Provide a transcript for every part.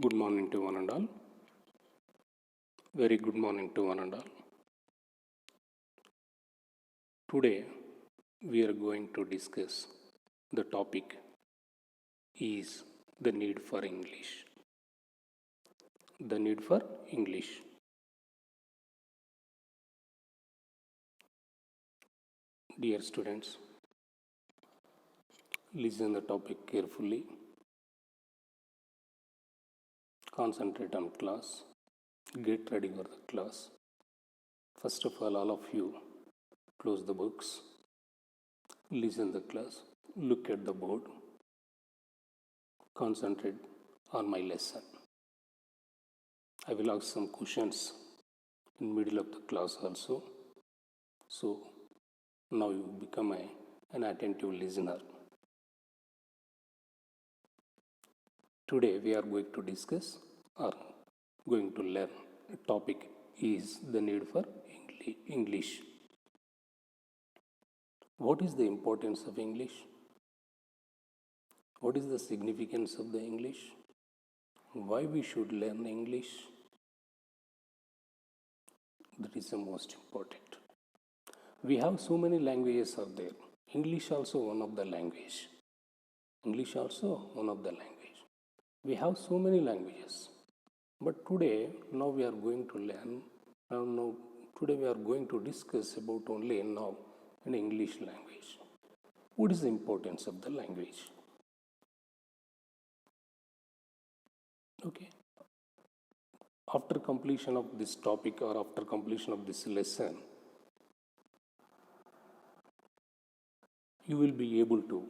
Good morning to one and all. Very good morning to one and all. Today we are going to discuss the topic is the need for English. The need for English. Dear students, listen the topic carefully. Concentrate on class. Get ready for the class. First of all of you close the books. Listen the class. Look at the board. Concentrate on my lesson. I will ask some questions in middle of the class also. So now you become an attentive listener. Today we are going to discuss or going to learn a topic is the need for English. What is the importance of English? What is the significance of the English? Why we should learn English? That is the most important. We have so many languages out there. English also one of the language. English also one of the language. We have so many languages. But today, now we are going to learn, today we are going to discuss about only now in English language. What is the importance of the language? Okay. After completion of this topic or after completion of this lesson, you will be able to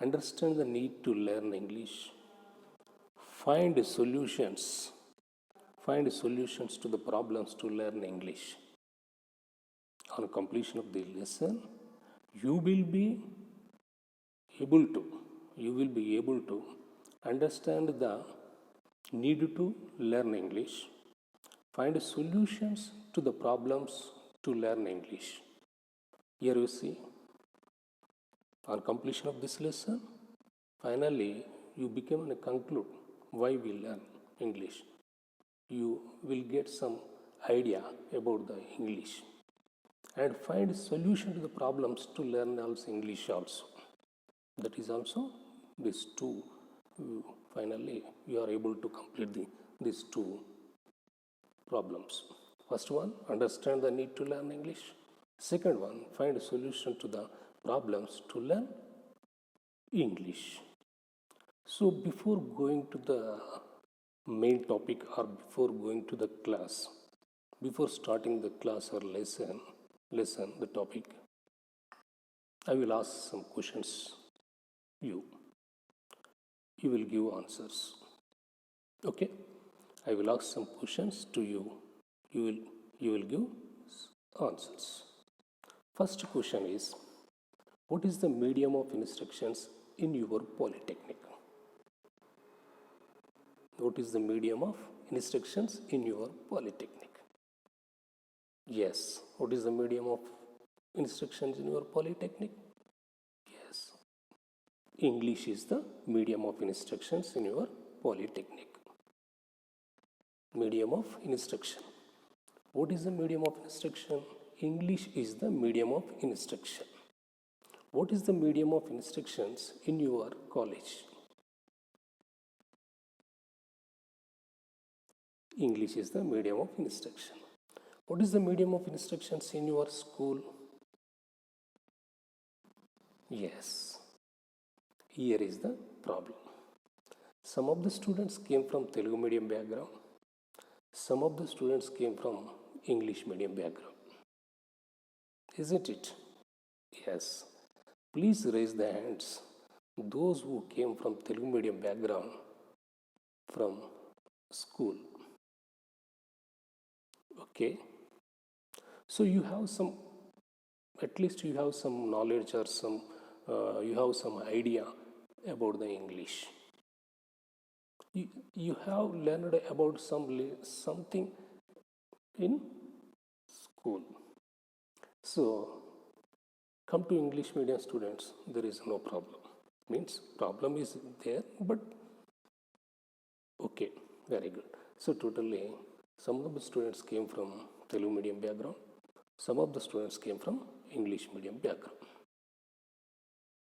understand the need to learn English, find solutions to the problems to learn English. On completion of the lesson, you will be able to understand the need to learn English, find solutions to the problems to learn English. Here you see, on completion of this lesson, finally you become and conclude why we learn English. You will get some idea about the English and find solution to the problems to learn also English also. That is also these two. Finally, you are able to complete these two problems. First one, understand the need to learn English. Second one, find a solution to the problems to learn English. So before going to the main topic or before going to the class, before starting the class or lesson, the topic, I will ask some questions. You will give answers. Okay? I will ask some questions to you. You will give answers. First question is, what is the medium of instructions in your polytechnic? What is the medium of instructions in your polytechnic? Yes. What is the medium of instructions in your polytechnic? Yes. English is the medium of instructions in your polytechnic. Medium of instruction. What is the medium of instruction? English is the medium of instruction. What is the medium of instructions in your college? English is the medium of instruction. What is the medium of instructions in your school? Yes. Here is the problem. Some of the students came from Telugu medium background. Some of the students came from English medium background. Isn't it? Yes. Please raise the hands. Those who came from Telugu medium background from school. Okay. So you have some, at least you have some knowledge or some, you have some idea about the English. You have learned about something in school. So come to English medium students, there is no problem. Means problem is there, but okay, Very good. So totally, some of the students came from Telugu medium background, some of the students came from English medium background.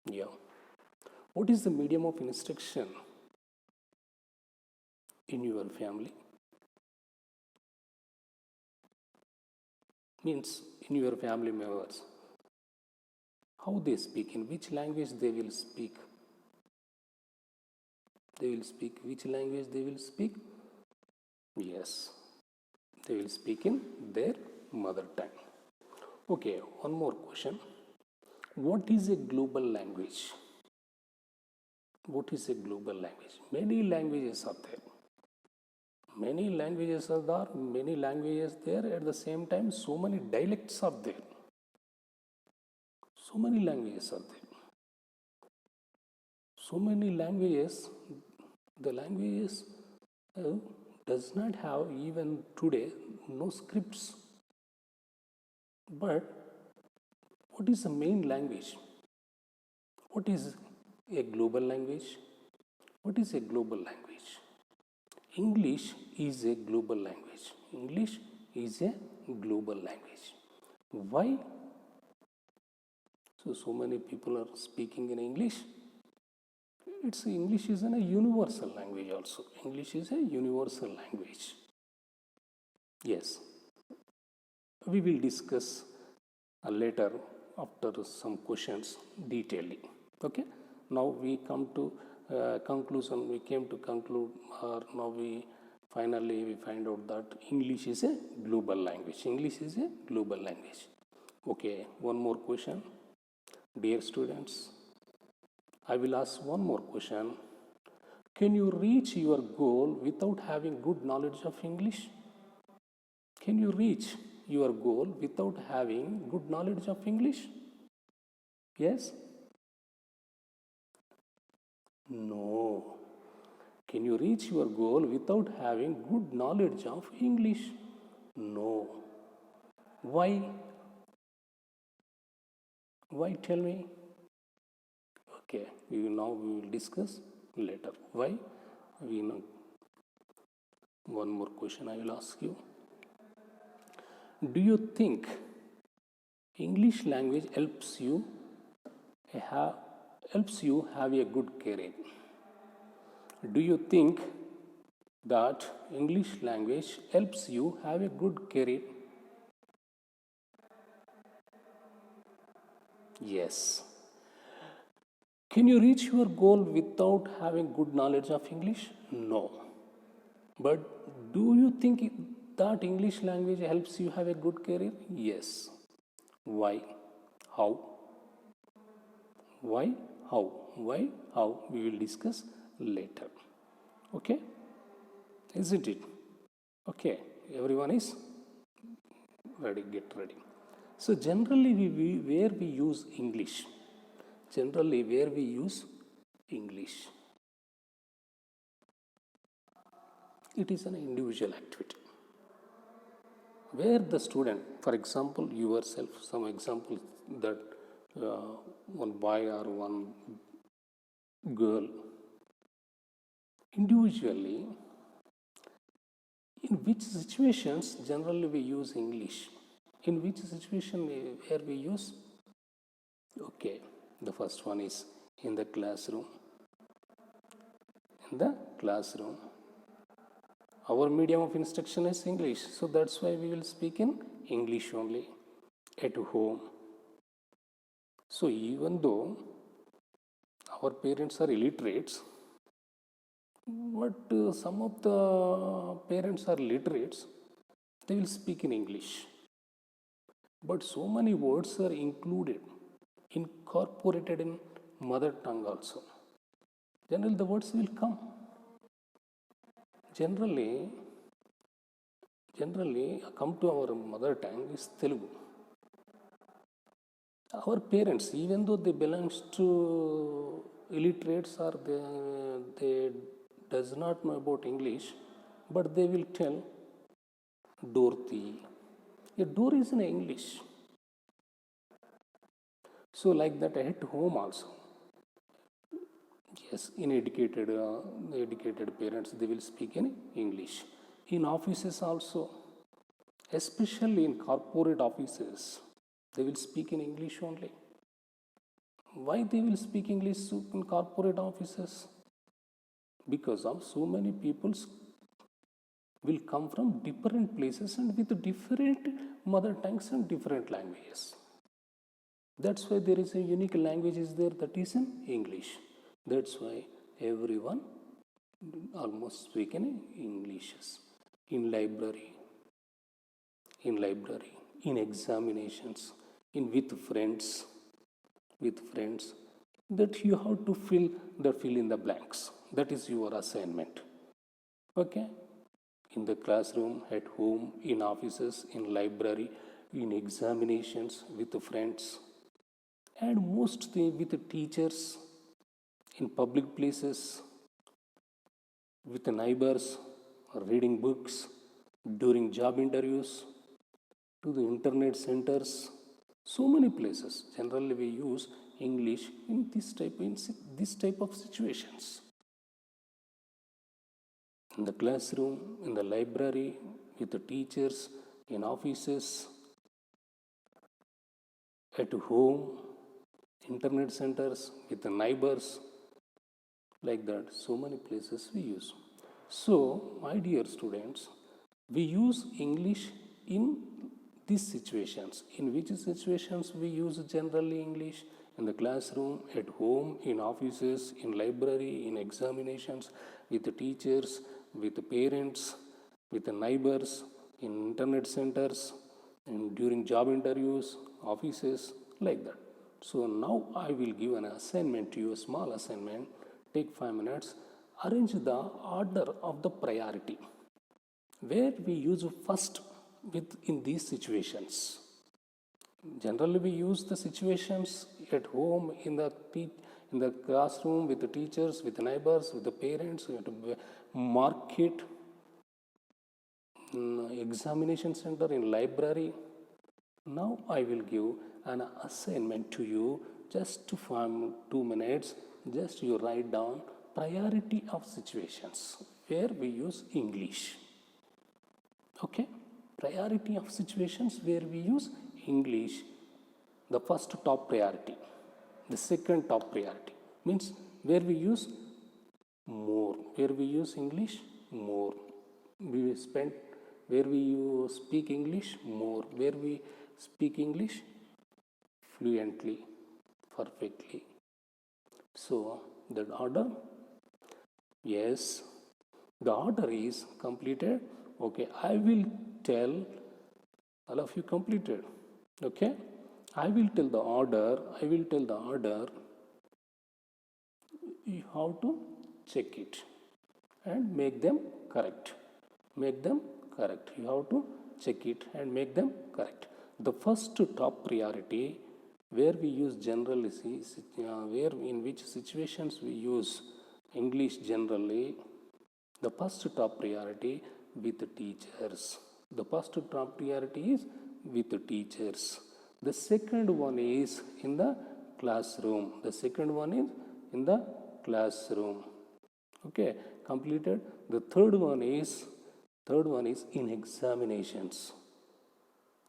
Yeah. What is the medium of instruction in your family? Means in your family members, how they speak, in which language they will speak. They will speak, which language they will speak? Yes, they will speak in their mother tongue. Okay, one more question. What is a global language? What is a global language? Many languages are there. Many languages are there, many languages there. At the same time, so many dialects are there. So many languages are there. So many languages, the languages does not have even today no scripts. But what is the main language? What is a global language? What is a global language? English is a global language. English is a global language. Why? So many people are speaking in English. English is a universal language also. English is a universal language. Yes. We will discuss later after some questions detailing. Okay. Now we come to conclusion. We came to conclude, or now we finally find out that English is a global language. English is a global language. Okay. One more question. Dear students, I will ask one more question. Can you reach your goal without having good knowledge of English? Can you reach your goal without having good knowledge of English? Yes? No. Can you reach your goal without having good knowledge of English? No. Why? Why? Tell me. Okay, we will discuss later. Why? We know. One more question I will ask you. Do you think English language helps you have a good career? Do you think that English language helps you have a good career? Yes. Can you reach your goal without having good knowledge of English? No. But do you think that English language helps you have a good career? Yes. Why? How? Why? How? Why? How? We will discuss later. Okay? Isn't it? Okay. Everyone is ready? Get ready. So generally where we use English. Generally where we use English. It is an individual activity. Where the student, for example, yourself, some examples that one boy or one girl, individually, in which situations generally we use English? In which situation where we use? Okay, the first one is in the classroom. In the classroom. Our medium of instruction is English, so that's why we will speak in English only. At home. So even though our parents are illiterates, but some of the parents are literates, they will speak in English. But so many words are included, incorporated in mother tongue also. Generally, the words will come. Generally, come to our mother tongue is Telugu. Our parents, even though they belongs to illiterates or they does not know about English, but they will tell Dorothy. A door is in English. So like that at home also. Yes, in educated parents, they will speak in English. In offices also, especially in corporate offices, they will speak in English only. Why they will speak English in corporate offices? Because of so many peoples will come from different places and with different mother tongues and different languages. That's why there is a unique language is there, that is in English. That's why everyone almost speak in English. In library, in examinations, in with friends, that you have to fill in the blanks. That is your assignment. Okay? In the classroom, at home, in offices, in library, in examinations, with friends, and mostly with the teachers, in public places, with the neighbors, reading books, during job interviews, to the internet centers, so many places. Generally, we use English in this type of situations. In the classroom, in the library, with the teachers, in offices, at home, internet centers, with the neighbors, like that. So many places we use. So, my dear students, we use English in these situations. In which situations we use generally English? In the classroom, at home, in offices, in library, in examinations, with the teachers, with the parents, with the neighbors, in internet centers, and during job interviews, offices, like that. So now I will give an assignment to you, a small assignment. Take 5 minutes. Arrange the order of the priority. Where we use first in these situations. Generally, we use the situations at home, in the classroom, with the teachers, with the neighbors, with the parents, with the market, examination center, in library. Now I will give an assignment to you, just to form 2 minutes. Just you write down priority of situations where we use English. Okay? Priority of situations where we use English. The first top priority. The second top priority. Means where we use more. Where we use English more. We spend where we speak English more. Where we speak English fluently, perfectly. So that order, yes, the order is completed. Okay, I will tell all of you completed. Okay, I will tell the order. You have to check it and make them correct. Make them correct. You have to check it and make them correct. The first top priority where we use generally, where in which situations we use English generally, the first top priority with the teachers. The first top priority is with the teachers. The second one is in the classroom. The second one is in the classroom. Okay, completed. The third one is in examinations.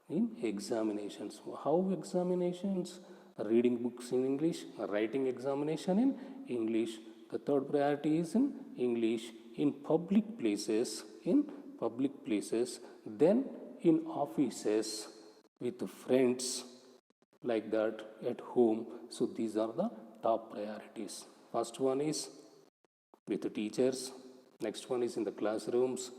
In examinations. How examinations? Reading books in English, writing examination in English. The third priority is in English. In public places, then in offices, with friends, like that, at home. So these are the top priorities. First one is with the teachers, next one is in the classrooms,